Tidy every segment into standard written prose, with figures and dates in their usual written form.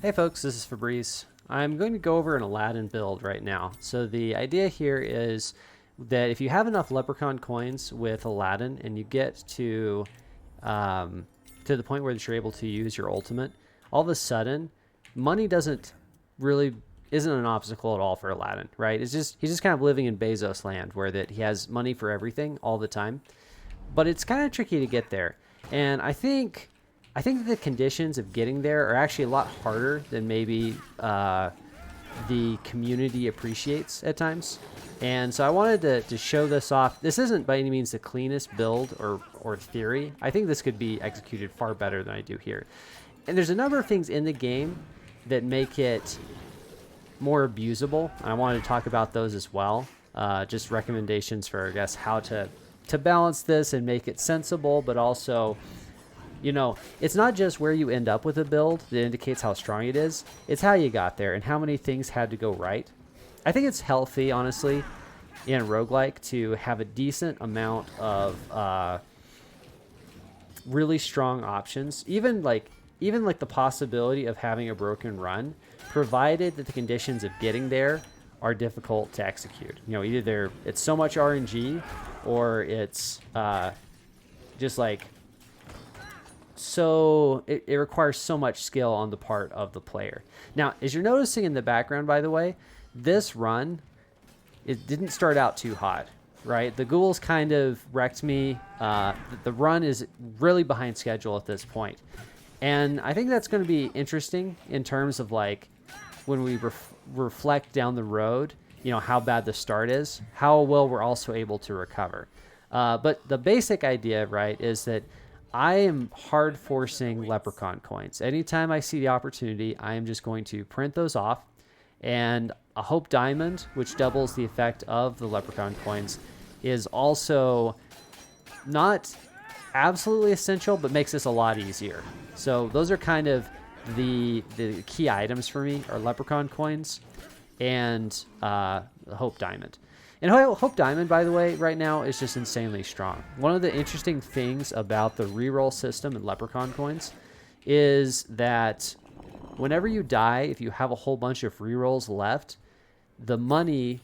Hey folks, this is Fabrice. I'm going to go over an Aladdin build right now. So the idea here is that if you have enough Leprechaun coins with Aladdin and you get to the point where you're able to use your ultimate, all of a sudden, money isn't an obstacle at all for Aladdin, right? He's just kind of living in Bezos land where that he has money for everything all the time. But it's kind of tricky to get there. And I think that the conditions of getting there are actually a lot harder than maybe the community appreciates at times. And so I wanted to show this off. This isn't by any means the cleanest build or theory. I think this could be executed far better than I do here. And there's a number of things in the game that make it more abusable. And I wanted to talk about those as well. Just recommendations for, I guess, how to balance this and make it sensible, but also, it's not just where you end up with a build that indicates how strong it is. It's how you got there and how many things had to go right. I think it's healthy, honestly, in roguelike to have a decent amount of really strong options. Even like the possibility of having a broken run, provided that the conditions of getting there are difficult to execute. Either it's so much RNG or it's just like, so it requires so much skill on the part of the player. Now, as you're noticing in the background, by the way, this run, it didn't start out too hot, right? The ghouls kind of wrecked me. The run is really behind schedule at this point. And I think that's going to be interesting in terms of like when we reflect down the road, how bad the start is, how well we're also able to recover. But the basic idea, right, is that I am hard forcing Leprechaun coins. Anytime I see the opportunity, I am just going to print those off. And a Hope Diamond, which doubles the effect of the Leprechaun coins, is also not absolutely essential, but makes this a lot easier. So those are kind of the key items for me, are Leprechaun coins and the Hope Diamond. And Hope Diamond, by the way, right now is just insanely strong. One of the interesting things about the reroll system in Leprechaun coins is that whenever you die, if you have a whole bunch of rerolls left, the money,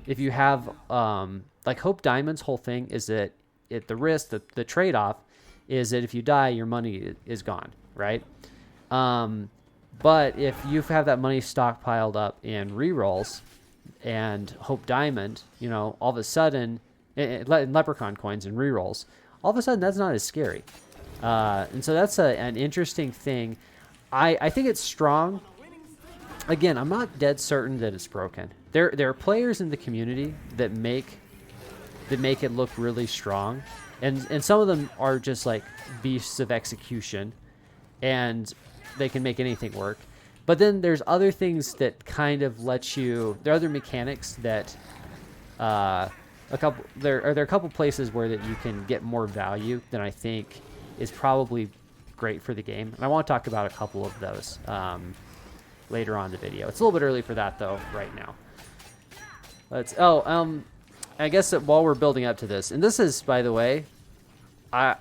if you have, like Hope Diamond's whole thing is that the trade-off is that if you die, your money is gone, right? But if you have that money stockpiled up in rerolls, and Hope Diamond, all of a sudden, in Leprechaun coins and rerolls, all of a sudden that's not as scary. And so that's an interesting thing. I think it's strong. Again, I'm not dead certain that it's broken. There are players in the community that make it look really strong, and some of them are just like beasts of execution, and they can make anything work. But then there's other things that kind of there are other mechanics that there are a couple places where that you can get more value than I think is probably great for the game. And I want to talk about a couple of those later on in the video. It's a little bit early for that though right now. I guess that while we're building up to this, and this is, by the way, I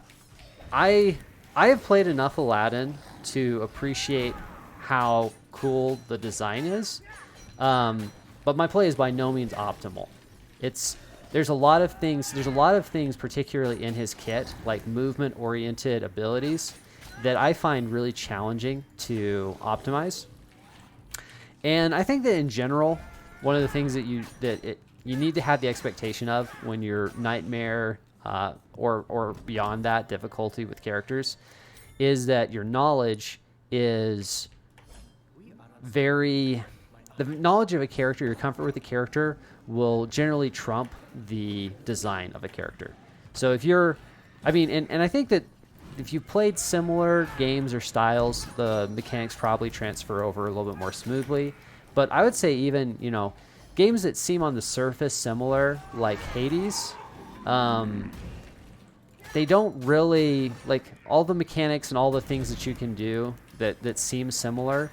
have played enough Aladdin to appreciate how cool the design is, but my play is by no means optimal. There's a lot of things particularly in his kit, like movement oriented abilities, that I find really challenging to optimize. And I think that in general, one of the things that you need to have the expectation of when you're Nightmare or beyond that difficulty with characters is that your knowledge is the knowledge of a character, your comfort with the character will generally trump the design of a character. So and I think that if you played similar games or styles, the mechanics probably transfer over a little bit more smoothly. But I would say even, games that seem on the surface similar, like Hades, they don't really, like, all the mechanics and all the things that you can do that seem similar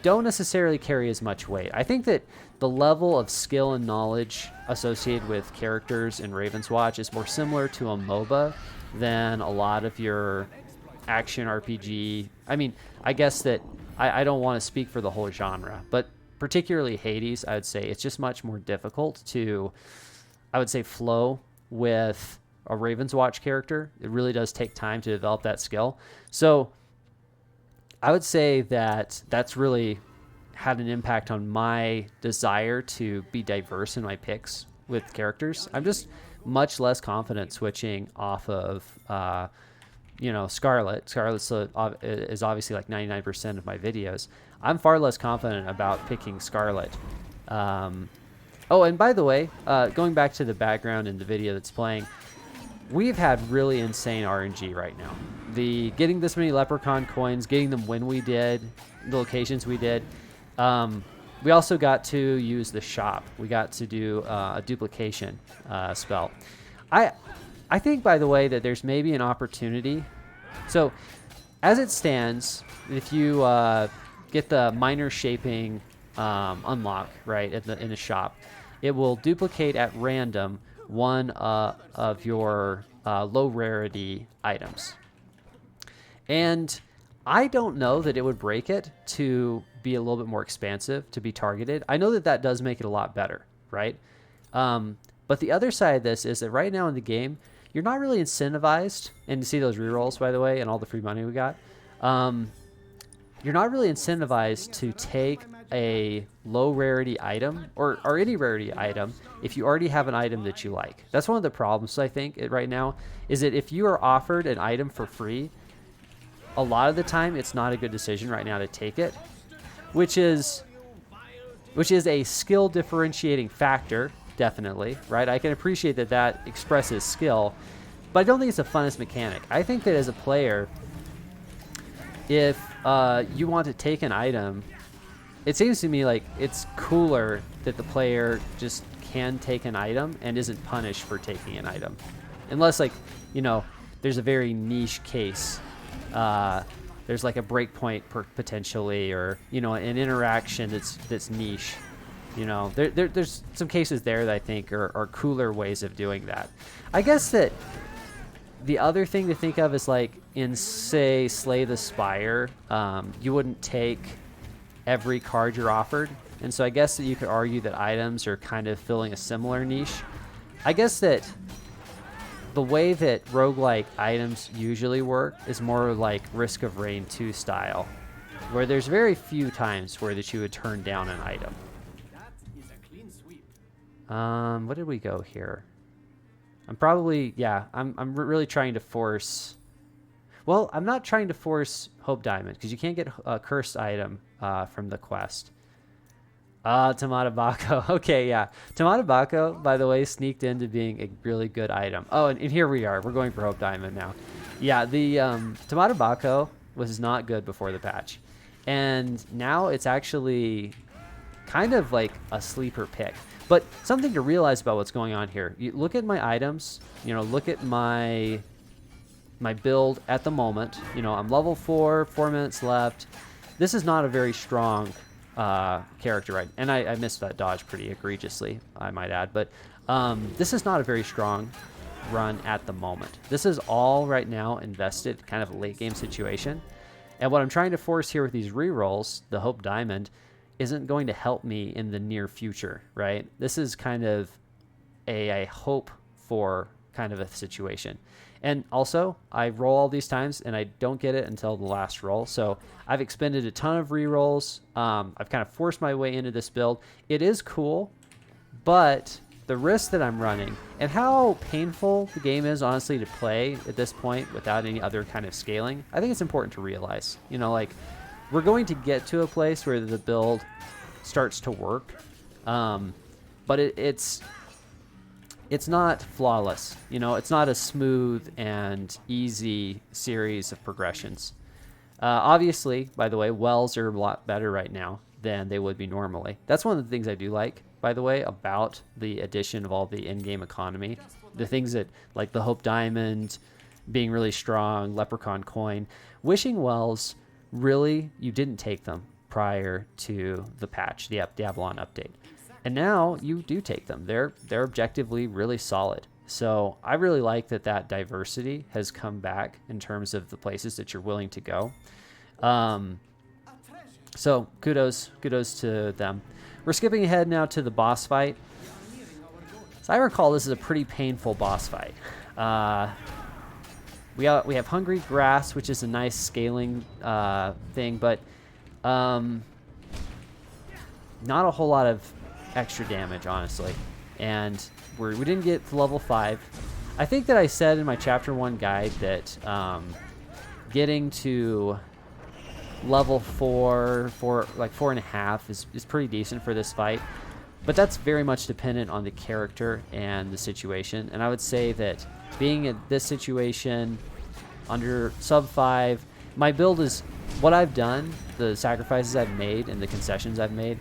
don't necessarily carry as much weight. I think that the level of skill and knowledge associated with characters in Raven's Watch is more similar to a MOBA than a lot of your action RPG. I mean, I guess that I don't want to speak for the whole genre, but particularly Hades, I would say it's just much more difficult to, I would say, flow with a Raven's Watch character. It really does take time to develop that skill. So I would say that that's really had an impact on my desire to be diverse in my picks with characters. I'm just much less confident switching off of, Scarlet. Scarlet is obviously like 99% of my videos. I'm far less confident about picking Scarlet. And by the way, going back to the background in the video that's playing, we've had really insane RNG right now. Getting this many Leprechaun coins, getting them when we did, the locations we did. We also got to use the shop. We got to do a duplication spell. I think, by the way, that there's maybe an opportunity. So, as it stands, if you get the minor shaping unlock right in the shop, it will duplicate at random one of your low rarity items. And I don't know that it would break it to be a little bit more expansive, to be targeted. I know that does make it a lot better, right? But the other side of this is that right now in the game, you're not really incentivized, and to see those rerolls, by the way, and all the free money we got, you're not really incentivized to take a low rarity item or any rarity item if you already have an item that you like. That's one of the problems, I think, right now, is that if you are offered an item for free, a lot of the time it's not a good decision right now to take it, which is a skill differentiating factor, definitely, right? I can appreciate that expresses skill, but I don't think it's the funnest mechanic. I think that as a player, if you want to take an item, it seems to me like it's cooler that the player just can take an item and isn't punished for taking an item. Unless, there's a very niche case. There's like a breakpoint potentially, or, an interaction that's niche. There's some cases there that I think are cooler ways of doing that. I guess that the other thing to think of is like in, say, Slay the Spire, you wouldn't take every card you're offered. And so I guess that you could argue that items are kind of filling a similar niche. I guess that the way that roguelike items usually work is more like Risk of Rain 2 style, where there's very few times where that you would turn down an item. What did we go here? I'm really trying to force... Well, I'm not trying to force Hope Diamond, because you can't get a cursed item from the quest. Tomato Baco. Okay, yeah. Tomato Baco, by the way, sneaked into being a really good item. Oh, and here we are. We're going for Hope Diamond now. Yeah, the Tomato Baco was not good before the patch. And now it's actually kind of like a sleeper pick. But something to realize about what's going on here. You look at my items, look at my build at the moment. I'm level 4, 4 minutes left. This is not a very strong character, right? And I missed that dodge pretty egregiously, I might add. But this is not a very strong run at the moment. This is all right now invested, kind of a late game situation. And what I'm trying to force here with these rerolls, the Hope Diamond, isn't going to help me in the near future, right? This is kind of a hope for kind of a situation. And also, I roll all these times, and I don't get it until the last roll. So I've expended a ton of rerolls. I've kind of forced my way into this build. It is cool, but the risk that I'm running and how painful the game is, honestly, to play at this point without any other kind of scaling, I think it's important to realize. We're going to get to a place where the build starts to work, but it's not flawless. It's not a smooth and easy series of progressions. Obviously, by the way, wells are a lot better right now than they would be normally. That's one of the things I do like, by the way, about the addition of all the in-game economy. The things that, like the Hope Diamond being really strong, Leprechaun coin, wishing wells, really, you didn't take them prior to the patch, the Avalon update. And now you do take them. They're objectively really solid. So I really like that diversity has come back in terms of the places that you're willing to go. So kudos to them. We're skipping ahead now to the boss fight. So I recall this is a pretty painful boss fight. We have Hungry Grass, which is a nice scaling thing, but not a whole lot of extra damage, honestly. And we didn't get to level 5. I think that I said in my Chapter 1 guide that getting to level 4, like 4.5 is pretty decent for this fight. But that's very much dependent on the character and the situation. And I would say that being in this situation under sub 5, my build is what I've done, the sacrifices I've made and the concessions I've made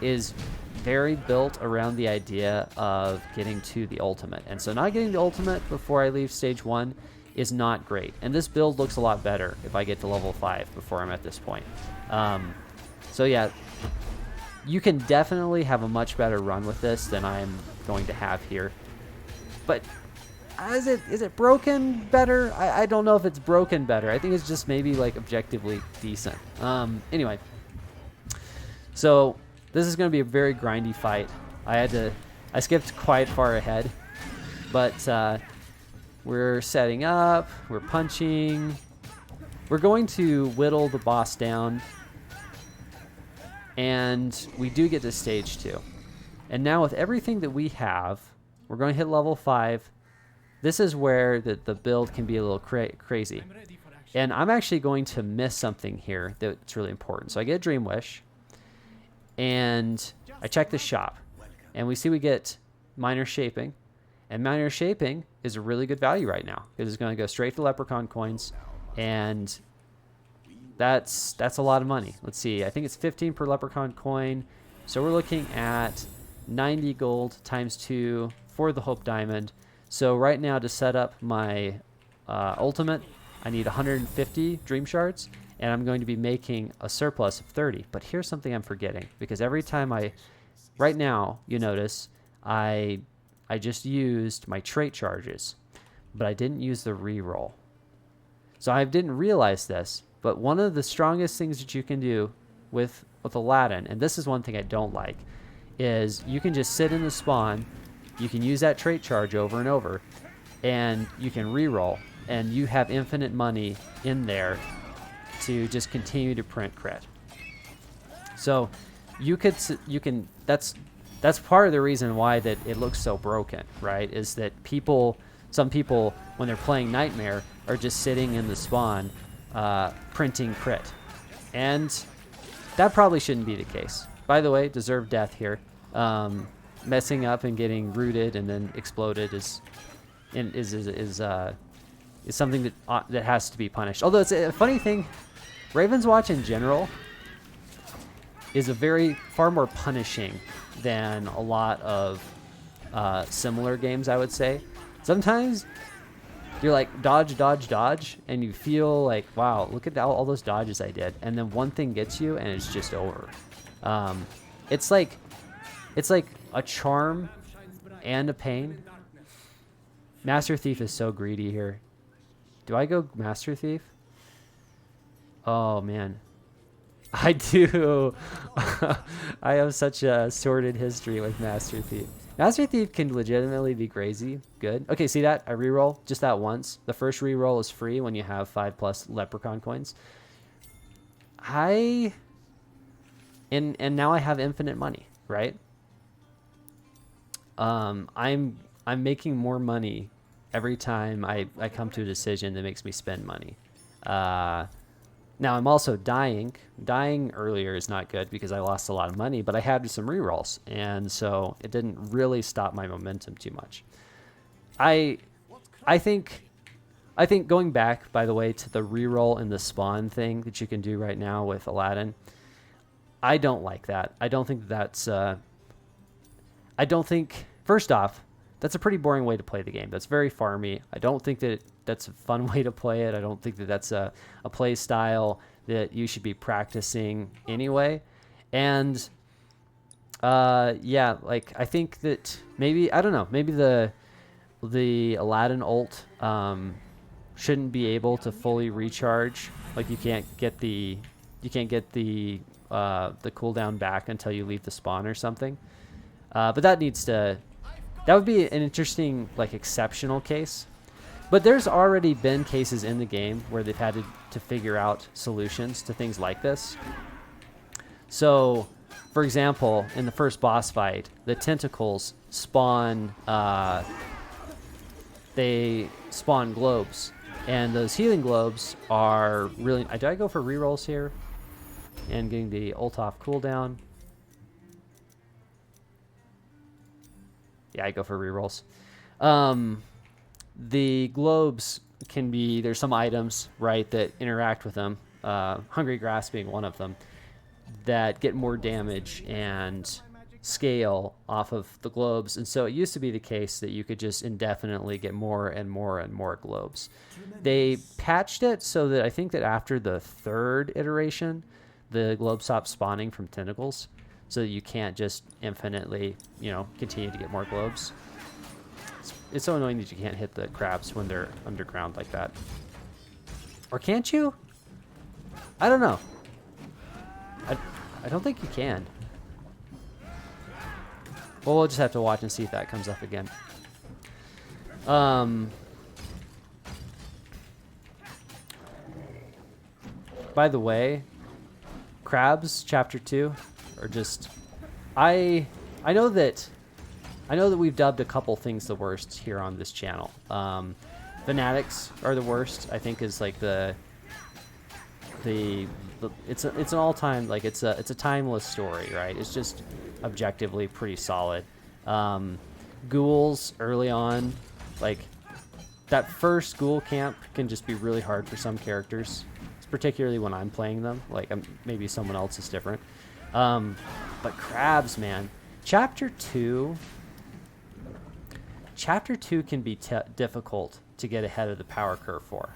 is very built around the idea of getting to the ultimate. And so not getting the ultimate before I leave stage 1 is not great. And this build looks a lot better if I get to level 5 before I'm at this point. So yeah, you can definitely have a much better run with this than I'm going to have here. But is it broken better? I don't know if it's broken better. I think it's just maybe like objectively decent. Anyway, so this is going to be a very grindy fight. I skipped quite far ahead, but we're setting up, we're punching. We're going to whittle the boss down. And we do get to stage 2. And now with everything that we have, we're going to hit level 5. This is where the build can be a little crazy. And I'm actually going to miss something here that's really important. So I get a Dream Wish, and I check the shop. And we see we get Minor Shaping. And Minor Shaping is a really good value right now. It is going to go straight to Leprechaun coins. And that's a lot of money. Let's see. I think it's 15 per Leprechaun coin. So we're looking at 90 gold times 2 for the Hope Diamond. So right now to set up my ultimate, I need 150 Dreamshards, and I'm going to be making a surplus of 30. But here's something I'm forgetting, because every time right now, you notice, I just used my trait charges, but I didn't use the reroll. So I didn't realize this. But one of the strongest things that you can do with Aladdin, and this is one thing I don't like, is you can just sit in the spawn, you can use that trait charge over and over, and you can reroll, and you have infinite money in there to just continue to print crit. So you can that's part of the reason why that it looks so broken, right? Is that some people when they're playing Nightmare are just sitting in the spawn printing crit, and that probably shouldn't be the case. By the way, deserved death here. Messing up and getting rooted and then exploded is something that has to be punished. Although it's a funny thing, Raven's Watch in general is far more punishing than a lot of similar games, I would say. Sometimes you're like dodge, dodge, dodge, and you feel like, wow, look at all those dodges I did, and then one thing gets you, and it's just over. It's like a charm and a pain. Master Thief is so greedy here. Do I go Master Thief? Oh man, I do. I have such a sordid history with Master Thief. Master Thief can legitimately be crazy good. Okay, see that? I reroll just that once. The first reroll is free when you have 5+ Leprechaun coins. And now I have infinite money, right? I'm making more money every time I come to a decision that makes me spend money. Now I'm also dying. Dying earlier is not good because I lost a lot of money, but I had some rerolls, and so it didn't really stop my momentum too much. I think going back, by the way, to the reroll and the spawn thing that you can do right now with Aladdin, I don't like that. I don't think first off, that's a pretty boring way to play the game. That's very farmy. I don't think that that's a fun way to play it. I don't think that that's a play style that you should be practicing anyway. And yeah, like I think that maybe, I don't know, maybe the Aladdin ult shouldn't be able to fully recharge. Like you can't get the the cooldown back until you leave the spawn or something. But that would be an interesting, like, exceptional case. But there's already been cases in the game where they've had to figure out solutions to things like this. So, for example, in the first boss fight, the tentacles spawn, they spawn globes. And those healing globes are really... Do I go for rerolls here? And getting the ult off cooldown. Yeah, I go for rerolls. The globes can be... There's some items, right, that interact with them. Hungry Grass being one of them. That get more damage and scale off of the globes. And so it used to be the case that you could just indefinitely get more and more and more globes. They patched it so that I think that after the third iteration, the globe stopped spawning from tentacles, so that you can't just infinitely, continue to get more globes. It's so annoying that you can't hit the crabs when they're underground like that. Or can't you? I don't know. I don't think you can. Well, we'll just have to watch and see if that comes up again. By the way, crabs chapter 2 are just... I know that we've dubbed a couple things the worst here on this channel. Fanatics are the worst, I think, is like it's an all-time, like, it's a timeless story, right? It's just objectively pretty solid. Ghouls early on, like, that first ghoul camp can just be really hard for some characters, particularly when I'm playing them. Like, maybe someone else is different. But crabs, man, chapter 2 can be difficult to get ahead of the power curve for.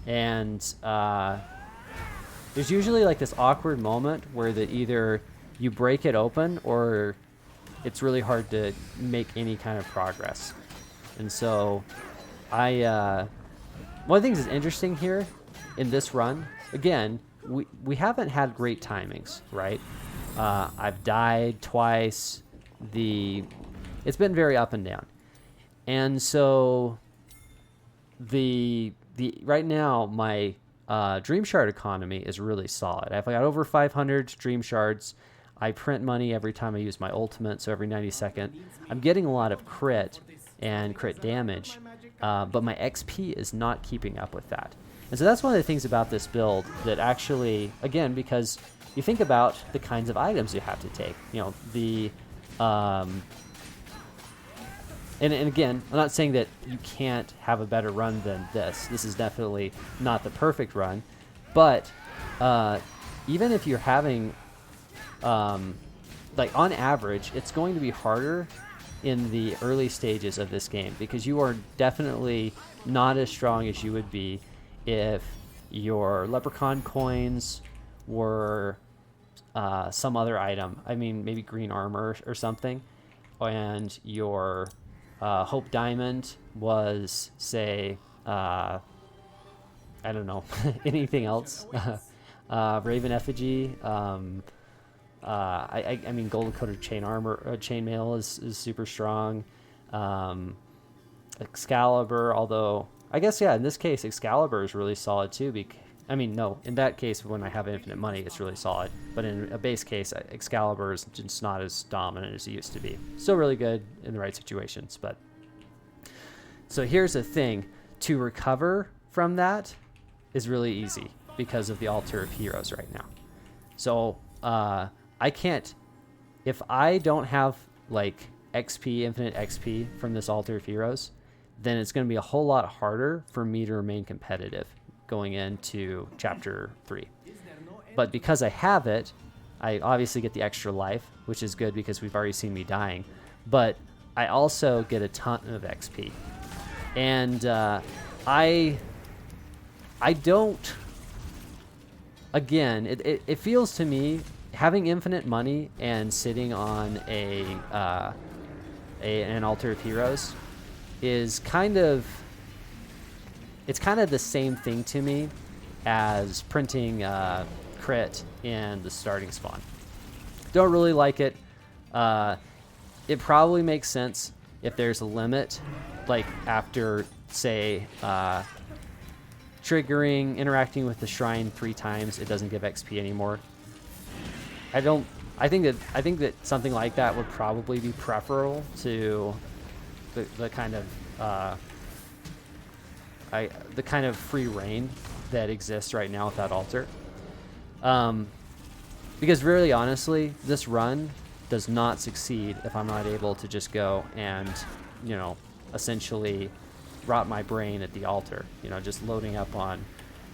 And there's usually like this awkward moment where that either you break it open or it's really hard to make any kind of progress. And so one of the things that's interesting here in this run, again, we haven't had great timings, right? I've died twice. It's been very up and down. And so right now my Dreamshard economy is really solid. I've got over 500 Dreamshards. I print money every time I use my ultimate, so every 90 seconds. I'm getting a lot of crit and crit damage, but my XP is not keeping up with that. And so that's one of the things about this build that actually, again, because you think about the kinds of items you have to take. And again, I'm not saying that you can't have a better run than this. This is definitely not the perfect run. But even if you're having, like, on average, it's going to be harder in the early stages of this game because you are definitely not as strong as you would be if your Leprechaun coins were some other item. I mean, maybe green armor or something. And your Hope Diamond was, say, I don't know, anything else. Raven Effigy. I mean, golden coated chainmail is super strong. Excalibur, although I guess, yeah, in this case Excalibur is really solid too. No, in that case, when I have infinite money, it's really solid. But in a base case, Excalibur is just not as dominant as it used to be. Still really good in the right situations. But so here's the thing: to recover from that is really easy because of the altar of heroes right now. So I can't, if I don't have like XP, infinite XP from this altar of heroes, then it's going to be a whole lot harder for me to remain competitive going into chapter 3. But because I have it, I obviously get the extra life, which is good because we've already seen me dying, but I also get a ton of XP. And I don't, again, it feels to me having infinite money and sitting on an altar of heroes is kind of the same thing to me as printing crit in the starting spawn. Don't really like it. It probably makes sense if there's a limit, like after, say, interacting with the shrine 3 times, it doesn't give XP anymore. I think that something like that would probably be preferable to the kind of free reign that exists right now with that altar. Because really, honestly, this run does not succeed if I'm not able to just go and, essentially rot my brain at the altar. Just loading up on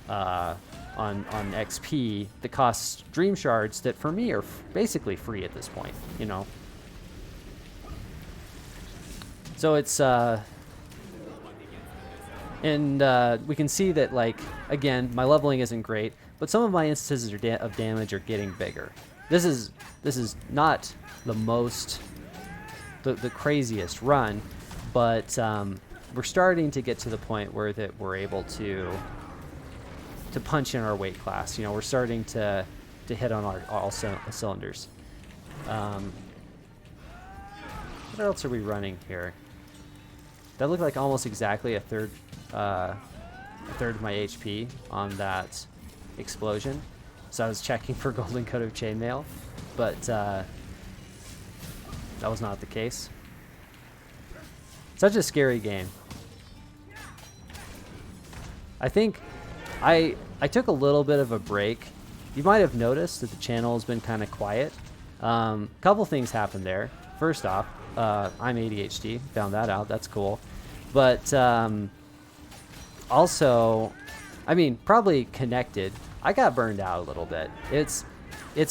XP that costs Dreamshards that for me are basically free at this point. So it's and we can see that, like, again, my leveling isn't great, but some of my instances of damage are getting bigger. This is not the craziest run, but we're starting to get to the point where that we're able to punch in our weight class. We're starting to hit on all cylinders. What else are we running here? That looked like almost exactly a third of my HP on that explosion. So I was checking for golden coat of chainmail, but that was not the case. Such a scary game. I think I took a little bit of a break. You might have noticed that the channel has been kind of quiet. Couple things happened there. First off, I'm ADHD. Found that out. That's cool. But also, I mean, probably connected. I got burned out a little bit. It's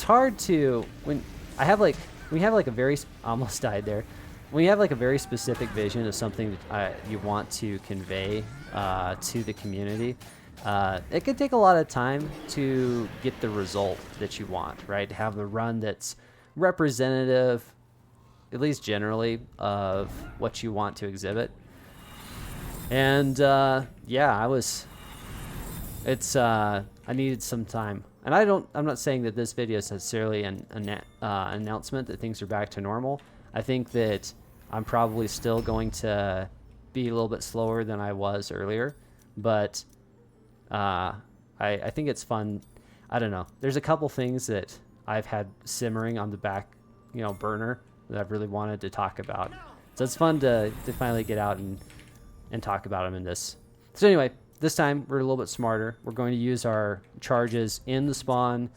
hard to when we have like a very almost died there. When you have like a very specific vision of something that you want to convey to the community, it could take a lot of time to get the result that you want, right? To have the run that's representative, at least generally, of what you want to exhibit. And yeah, I needed some time. And I'm not saying that this video is necessarily an announcement that things are back to normal. I think that I'm probably still going to be a little bit slower than I was earlier, but I think it's fun. I don't know. There's a couple things that I've had simmering on the back, burner that I've really wanted to talk about. So it's fun to finally get out and talk about them in this. So anyway, this time we're a little bit smarter. We're going to use our charges in the spawn,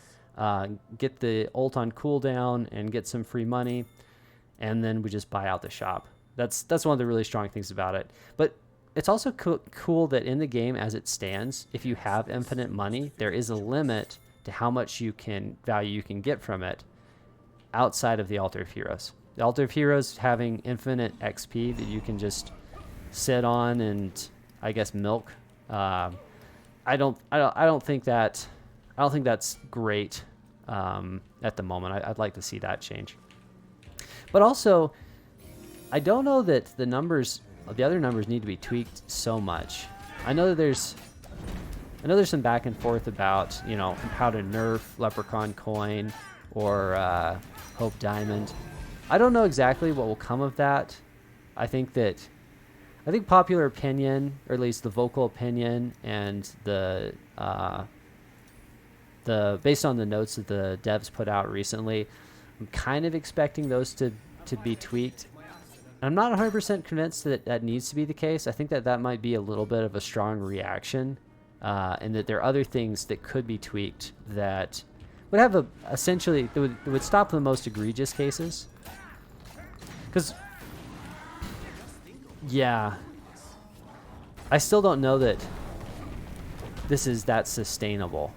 get the ult on cooldown, and get some free money, and then we just buy out the shop. That's one of the really strong things about it. But it's also cool that in the game as it stands, if you have infinite money, there is a limit to how much value you can get from it outside of the Altar of Heroes. The Altar of Heroes having infinite XP that you can just sit on and, I guess, milk. I don't think that's great at the moment. I'd like to see that change. But also, I don't know that the other numbers need to be tweaked so much. I know there's some back and forth about, how to nerf Leprechaun coin or Hope Diamond. I don't know exactly what will come of that. I think popular opinion, or at least the vocal opinion, and the based on the notes that the devs put out recently, I'm kind of expecting those to be tweaked. I'm not 100% convinced that needs to be the case. I think that might be a little bit of a strong reaction, and that there are other things that could be tweaked that would have essentially that would stop the most egregious cases. Because, yeah, I still don't know that this is that sustainable.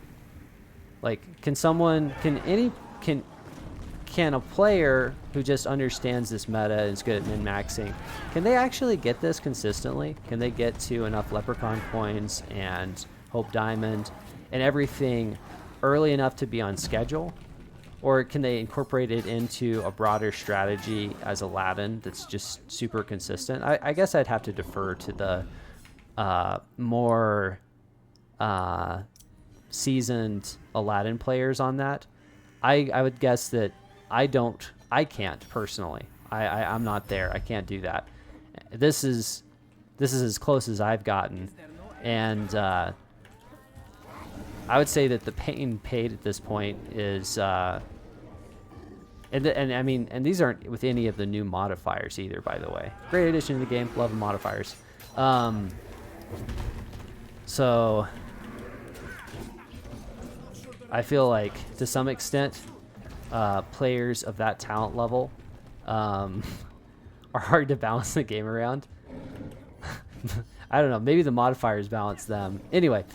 Like, can a player who just understands this meta and is good at min-maxing, can they actually get this consistently? Can they get to enough Leprechaun coins and Hope Diamond and everything early enough to be on schedule? Or can they incorporate it into a broader strategy as Aladdin that's just super consistent? I guess I'd have to defer to the more seasoned Aladdin players on that. I would guess that I can't personally. I'm not there. I can't do that. This is as close as I've gotten, and I would say that the pain paid at this point is, and I mean, and these aren't with any of the new modifiers either, by the way. Great addition to the game. Love the modifiers. So I feel like to some extent, players of that talent level are hard to balance the game around. I don't know. Maybe the modifiers balance them. Anyway,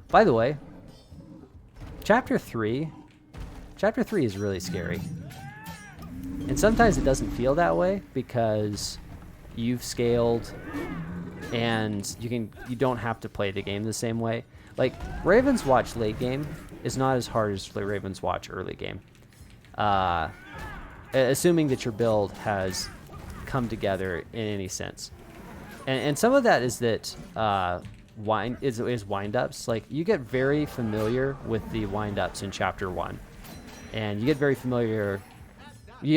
by the way, Chapter 3 is really scary. And sometimes it doesn't feel that way because you've scaled and you don't have to play the game the same way. Like, Raven's Watch late game is not as hard as Raven's Watch early game. Assuming that your build has come together in any sense. And some of that is that wind-ups. Like, you get very familiar with the wind-ups in Chapter 1. And you get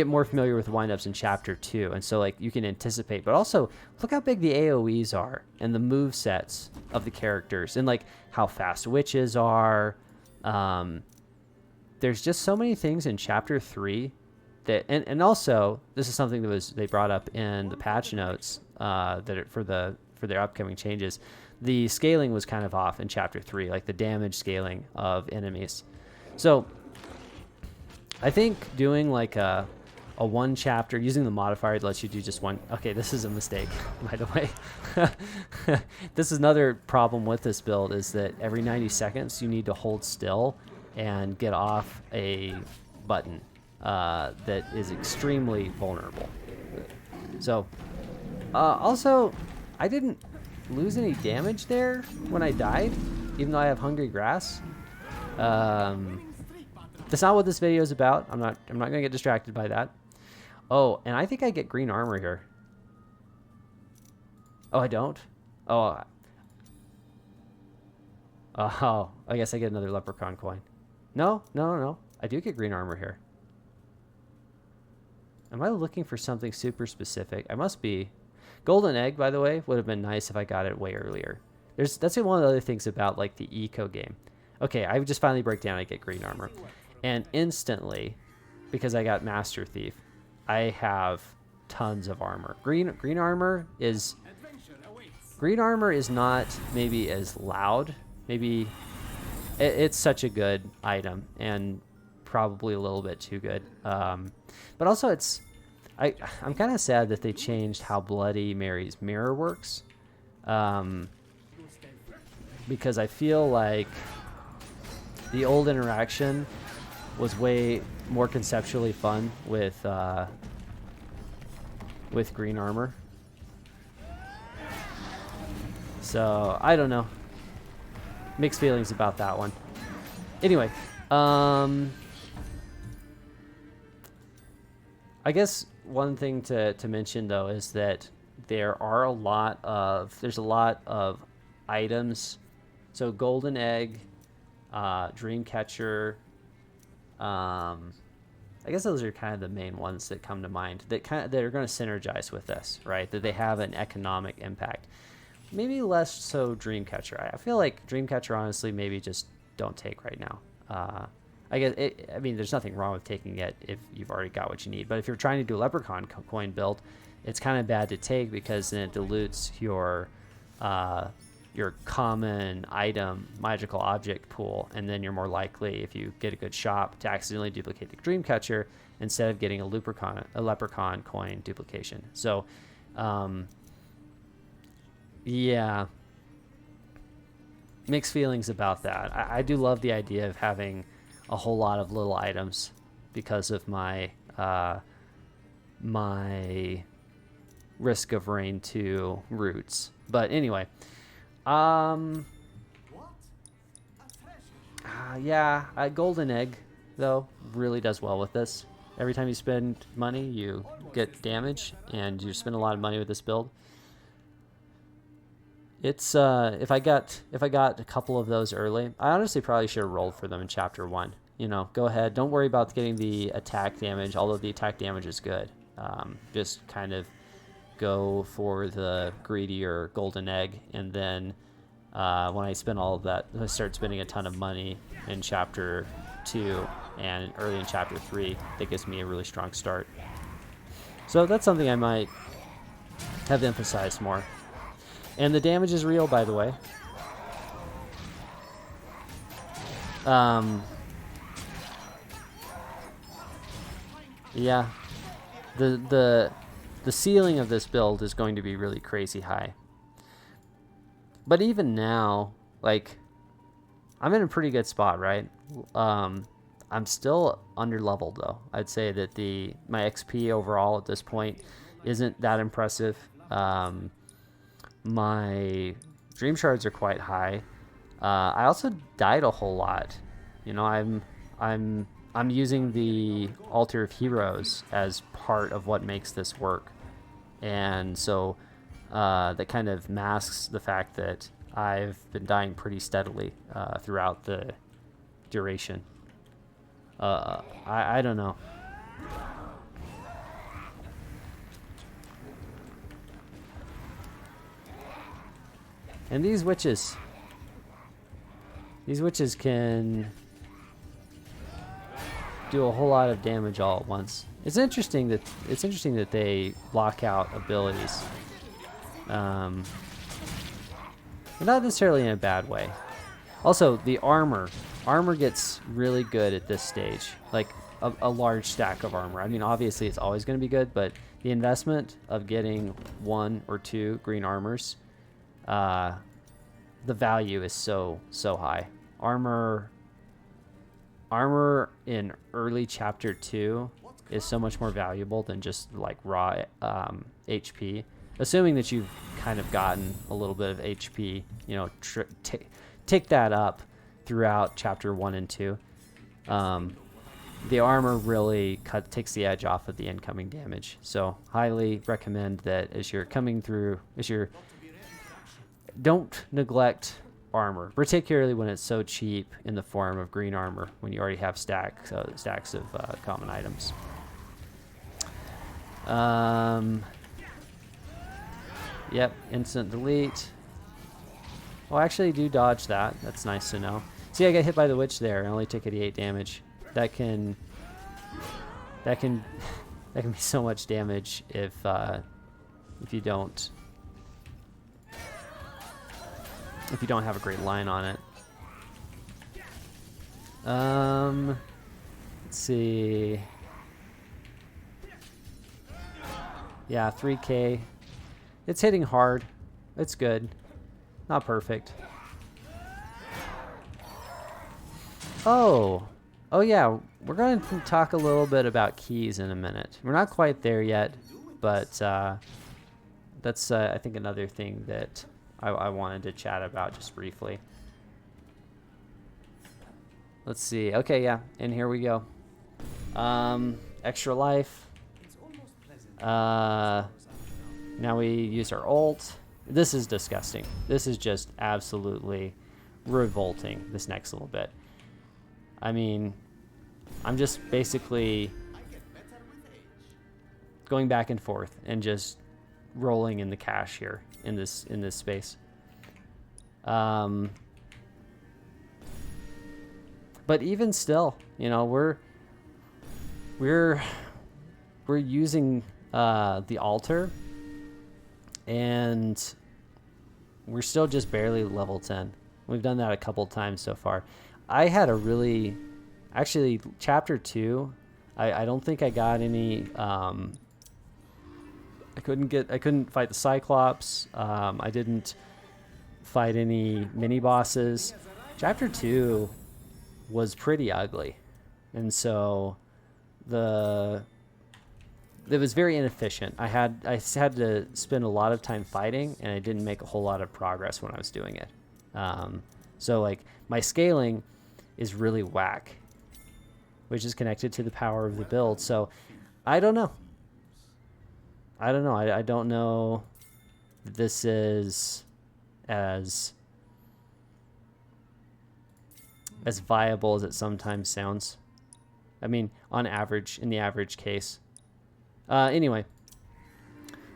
more familiar with wind-ups in Chapter 2. And so, like, you can anticipate. But also, look how big the AoEs are and the move sets of the characters. And, like, how fast witches are. There's just so many things in Chapter 3 that... And also, this is something that they brought up in the patch notes for their upcoming changes. The scaling was kind of off in Chapter 3, like the damage scaling of enemies. So I think doing like a one chapter, using the modifier that lets you do just one. Okay, this is a mistake, by the way. This is another problem with this build, is that every 90 seconds you need to hold still and get off a button that is extremely vulnerable. So also, I didn't lose any damage there when I died, even though I have hungry grass. That's not what this video is about. I'm not gonna get distracted by that. Oh, and I think I get green armor here. Oh, I don't? Oh, I guess I get another leprechaun coin. No. I do get green armor here. Am I looking for something super specific? I must be. Golden egg, by the way, would have been nice if I got it way earlier. That's one of the other things about like the eco game. Okay, I just finally break down. I get green armor, and instantly, because I got Master Thief, I have tons of armor. Green armor is not maybe as loud. Maybe it's such a good item and probably a little bit too good. But also I'm kind of sad that they changed how Bloody Mary's mirror works, because I feel like the old interaction was way more conceptually fun with green armor. So I don't know, mixed feelings about that one. Anyway, I guess one thing to mention though is that there's a lot of items. So golden egg, dreamcatcher, I guess those are kind of the main ones that come to mind that are going to synergize with this, right? That they have an economic impact. Maybe less so dreamcatcher. I feel like dreamcatcher honestly maybe just don't take right now. I mean, there's nothing wrong with taking it if you've already got what you need. But if you're trying to do a leprechaun coin build, it's kind of bad to take because then it dilutes your common item magical object pool, and then you're more likely, if you get a good shop, to accidentally duplicate the dreamcatcher instead of getting a leprechaun coin duplication. So, yeah, mixed feelings about that. I do love the idea of having a whole lot of little items because of my my Risk of Rain 2 roots. But anyway, yeah, golden egg though really does well with this. Every time you spend money, you get damage, and you spend a lot of money with this build. It's if I got a couple of those early, I honestly probably should have rolled for them in Chapter 1. go ahead. Don't worry about getting the attack damage, although the attack damage is good. Just kind of go for the greedier golden egg, and then when I spend all of that, I start spending a ton of money in Chapter 2 and early in Chapter 3. That gives me a really strong start. So that's something I might have emphasized more. And the damage is real, by the way. Yeah, the ceiling of this build is going to be really crazy high. But even now, like, I'm in a pretty good spot, right? I'm still under leveled though. I'd say that my XP overall at this point isn't that impressive. My dream shards are quite high. I also died a whole lot. I'm using the altar of heroes as part of what makes this work, and so that kind of masks the fact that I've been dying pretty steadily throughout the duration. I don't know. And these witches can do a whole lot of damage all at once. It's interesting that they block out abilities. But not necessarily in a bad way. Also, the armor gets really good at this stage. Like a large stack of armor. I mean, obviously it's always going to be good, but the investment of getting 1 or 2 green armors, the value is so high. Armor in early Chapter 2 is so much more valuable than just like raw HP. Assuming that you've kind of gotten a little bit of HP, tick that up throughout Chapter 1 and 2. The armor really takes the edge off of the incoming damage. So highly recommend that as you're coming through, don't neglect armor, particularly when it's so cheap in the form of green armor when you already have stacks of common items. Yep, instant delete. Oh, actually do dodge that. That's nice to know. See, I got hit by the witch there. I only took 88 damage. That can be so much damage if you don't have a great line on it. Let's see. Yeah, 3K. It's hitting hard. It's good. Not perfect. Oh yeah, we're going to talk a little bit about keys in a minute. We're not quite there yet, but that's I think another thing that I wanted to chat about just briefly. Let's see. Okay, yeah, and here we go. Extra life. Now we use our ult. This is disgusting. This is just absolutely revolting, this next little bit. I mean, I'm just basically going back and forth and just rolling in the cash here in this space. But even still, we're using the altar, and we're still just barely level 10. We've done that a couple times so far. I had actually Chapter 2, I don't think I got any, I couldn't fight the Cyclops. I didn't fight any mini bosses. Chapter 2 was pretty ugly. And so it was very inefficient. I had to spend a lot of time fighting, and I didn't make a whole lot of progress when I was doing it. So like my scaling is really whack, which is connected to the power of the build. So I don't know. I don't know if this is as as viable as it sometimes sounds. I mean, on average, in the average case. Anyway,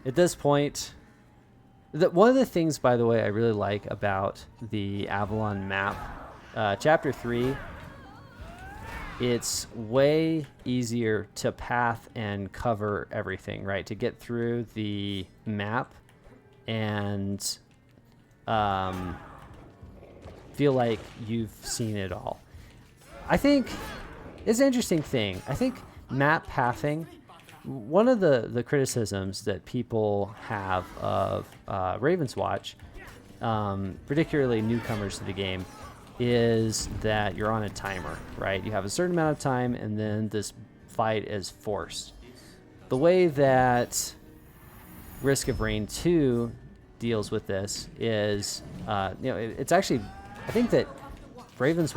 at this point, one of the things, by the way, I really like about the Avalon map, Chapter 3, it's way easier to path and cover everything, right? To get through the map and feel like you've seen it all. I think it's an interesting thing. I think map pathing, one of the criticisms that people have of Raven's Watch, particularly newcomers to the game, is that you're on a timer, right? You have a certain amount of time, and then this fight is forced. The way that Risk of Rain 2 deals with this is, it's actually, I think that Risk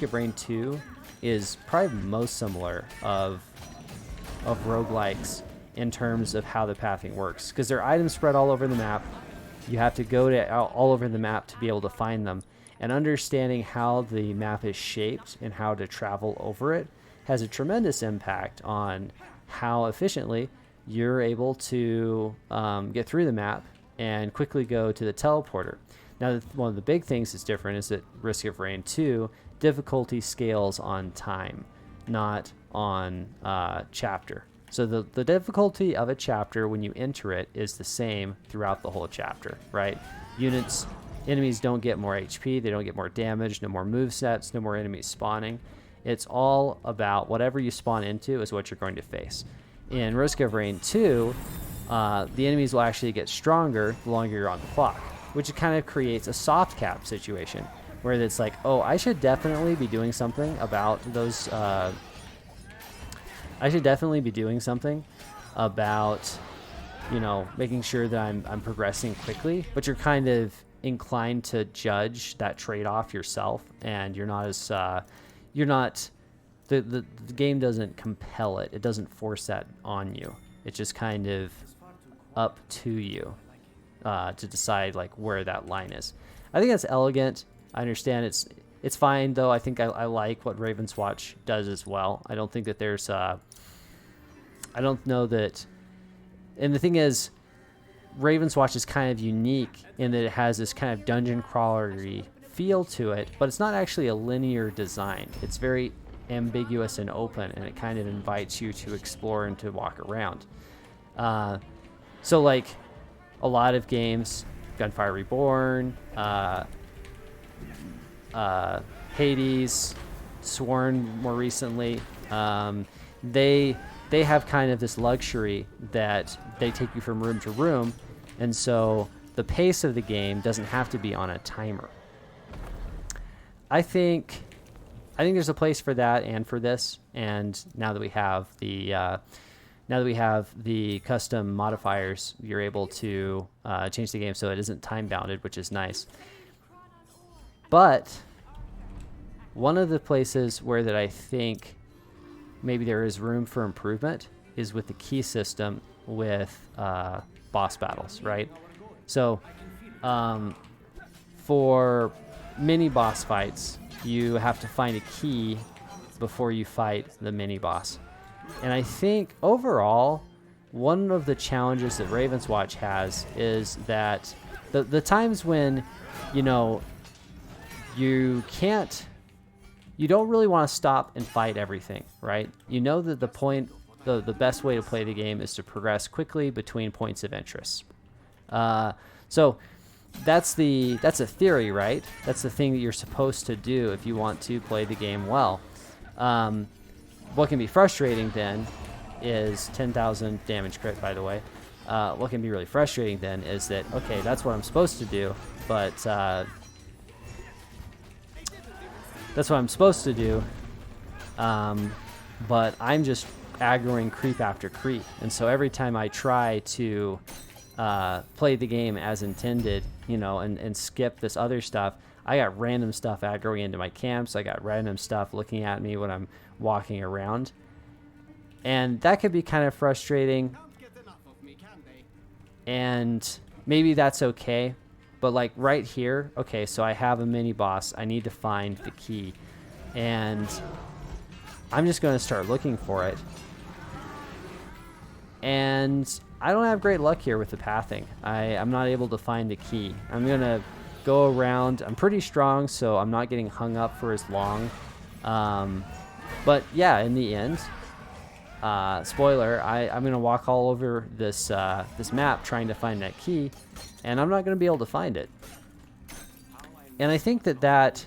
of Rain 2 is probably most similar of roguelikes in terms of how the pathing works, because there are items spread all over the map. You have to go to all over the map to be able to find them, and understanding how the map is shaped and how to travel over it has a tremendous impact on how efficiently you're able to get through the map and quickly go to the teleporter. Now, one of the big things that's different is that Risk of Rain 2 difficulty scales on time, not on chapter. So the difficulty of a chapter when you enter it is the same throughout the whole chapter, right? Enemies don't get more HP, they don't get more damage, no more movesets, no more enemies spawning. It's all about whatever you spawn into is what you're going to face. In Risk of Rain 2, the enemies will actually get stronger the longer you're on the clock, which kind of creates a soft cap situation where it's like, oh, I should definitely be doing something about those. I should definitely be doing something about, making sure that I'm progressing quickly. But you're kind of inclined to judge that trade-off yourself, and you're not as the game doesn't compel it. It doesn't force that on you. It's just kind of up to you to decide like where that line is. I think that's elegant. I understand it's fine, though. I think I like what Raven's Watch does as well. I don't think that there's I don't know that, and the thing is, Raven's Watch is kind of unique in that it has this kind of dungeon crawlery feel to it, but it's not actually a linear design. It's very ambiguous and open, and it kind of invites you to explore and to walk around. So like a lot of games, Gunfire Reborn, Hades, Sworn more recently, they have kind of this luxury that they take you from room to room, and so the pace of the game doesn't have to be on a timer. I think there's a place for that and for this, and now that we have the custom modifiers, you're able to change the game so it isn't time bounded, which is nice. But one of the places where that I think maybe there is room for improvement is with the key system with boss battles, right? So for mini boss fights, you have to find a key before you fight the mini boss. And I think overall, one of the challenges that Raven's Watch has is that the times when, you don't really want to stop and fight everything, right? You know that the best way to play the game is to progress quickly between points of interest. So that's a theory, right? That's the thing that you're supposed to do if you want to play the game well. What can be frustrating then is 10,000 damage crit, by the way. What can be really frustrating then is that, okay, that's what I'm supposed to do, but but I'm just aggroing creep after creep. And so every time I try to play the game as intended, and skip this other stuff, I got random stuff aggroing into my camps. I got random stuff looking at me when I'm walking around. And that could be kind of frustrating. And maybe that's okay. But like right here, okay, so I have a mini boss. I need to find the key, and I'm just going to start looking for it. And I don't have great luck here with the pathing. I'm not able to find the key. I'm going to go around. I'm pretty strong, so I'm not getting hung up for as long. But yeah, in the end, spoiler, I'm going to walk all over this this map trying to find that key, and I'm not going to be able to find it. And I think that's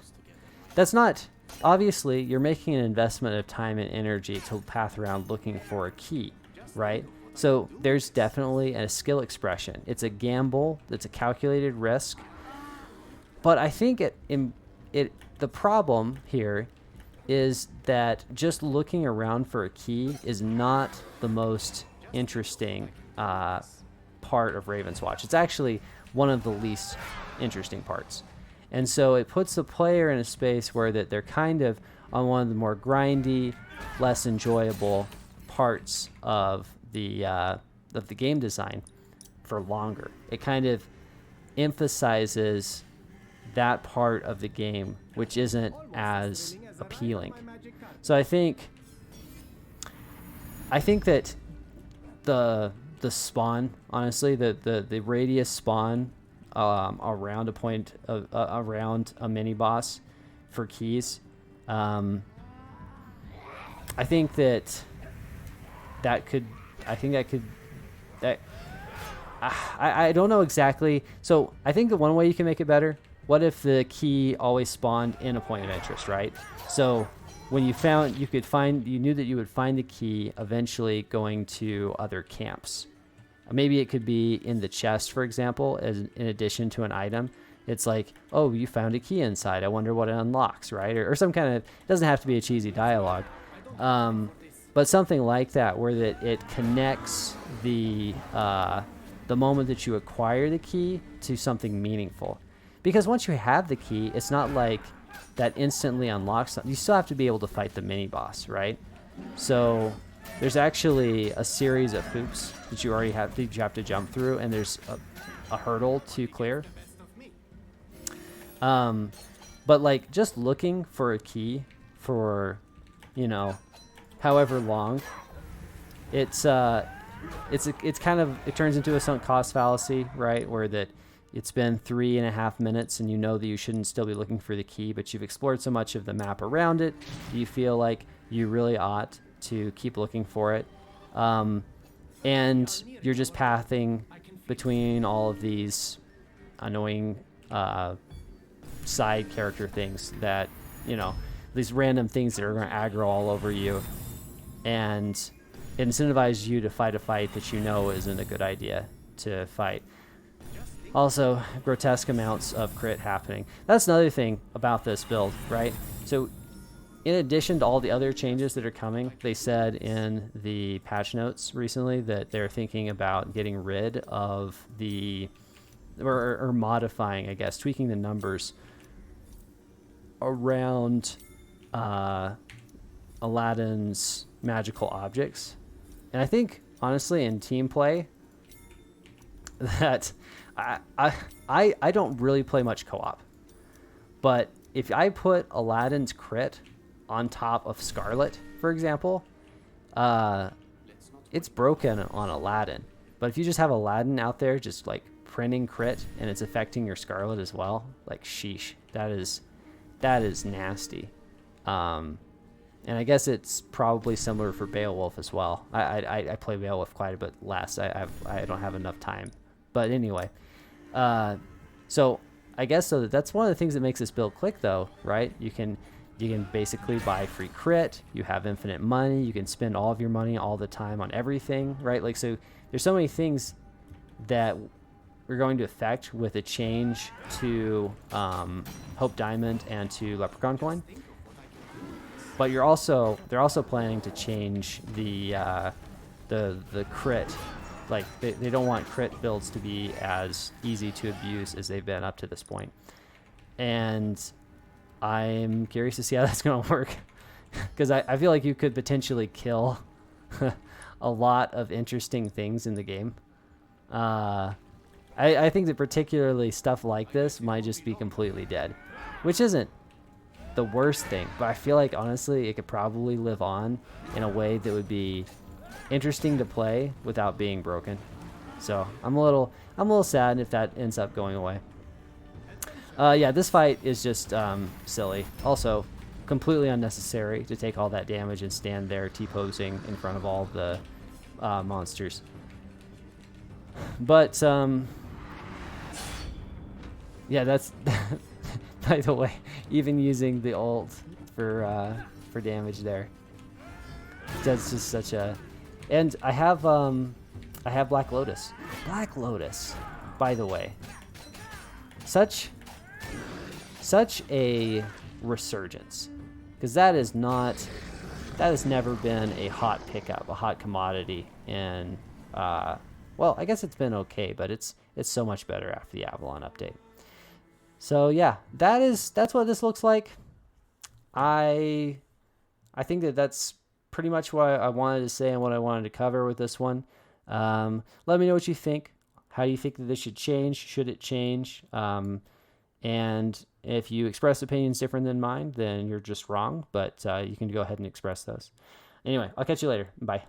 not, obviously, you're making an investment of time and energy to path around looking for a key, right? So there's definitely a skill expression. It's a gamble. It's a calculated risk. But I think the problem here is that just looking around for a key is not the most interesting part of Raven's Watch. It's actually one of the least interesting parts. And so it puts the player in a space where that they're kind of on one of the more grindy, less enjoyable parts of the game design for longer. It kind of emphasizes that part of the game, which isn't as appealing. So I think that the spawn, honestly, the radius spawn around a point around a mini boss for keys, I think that I don't know exactly. So I think that one way you can make it better, what if the key always spawned in a point of interest, right? So when you knew that you would find the key eventually going to other camps. Maybe it could be in the chest, for example, as in addition to an item. It's like, oh, you found a key inside. I wonder what it unlocks, right? Or some kind of, it doesn't have to be a cheesy dialogue. But something like that, where that it connects the moment that you acquire the key to something meaningful. Because once you have the key, it's not like that instantly unlocks something. You still have to be able to fight the mini boss, right? So there's actually a series of hoops that you have to jump through, and there's a hurdle to clear. But like just looking for a key for, however long, it turns into a sunk cost fallacy, right? Where that it's been 3.5 minutes and you know that you shouldn't still be looking for the key, but you've explored so much of the map around it, you feel like you really ought to keep looking for it. And you're just pathing between all of these annoying side character things that, these random things that are going to aggro all over you and incentivize you to fight a fight that you know isn't a good idea to fight. Also, grotesque amounts of crit happening. That's another thing about this build, right? So in addition to all the other changes that are coming, they said in the patch notes recently that they're thinking about getting rid of or modifying, I guess, tweaking the numbers around Aladdin's magical objects. And I think, honestly, in team play, that I don't really play much co-op. But if I put Aladdin's crit on top of Scarlet, for example, it's broken on Aladdin. But if you just have Aladdin out there just like printing crit and it's affecting your Scarlet as well, like sheesh, that is nasty. And I guess it's probably similar for Beowulf as well. I play Beowulf quite a bit less. I don't have enough time. But anyway, so I guess so that's one of the things that makes this build click, though, right? You can basically buy free crit. You have infinite money. You can spend all of your money all the time on everything, right? Like, so there's so many things that we're going to affect with a change to Hope Diamond and to Leprechaun Coin. But they're also planning to change the crit. Like they don't want crit builds to be as easy to abuse as they've been up to this point. And I'm curious to see how that's going to work, because I feel like you could potentially kill a lot of interesting things in the game. I think that particularly stuff like this might just be completely dead, which isn't the worst thing, but I feel like honestly it could probably live on in a way that would be interesting to play without being broken. So I'm a little sad if that ends up going away. Yeah, this fight is just silly. Also, completely unnecessary to take all that damage and stand there T-posing in front of all the monsters. But yeah, that's by the way, even using the ult for damage there. That's just such a. And I have Black Lotus. Black Lotus, by the way. Such a resurgence, because that has never been a hot pickup, a hot commodity in well, I guess it's been okay, but it's so much better after the Avalon update. So yeah, that's what this looks like. I think that's pretty much what I wanted to say and what I wanted to cover with this one. Let me know what you think. How do you think that this should change? Should it change? And if you express opinions different than mine, then you're just wrong. But you can go ahead and express those. Anyway, I'll catch you later. Bye.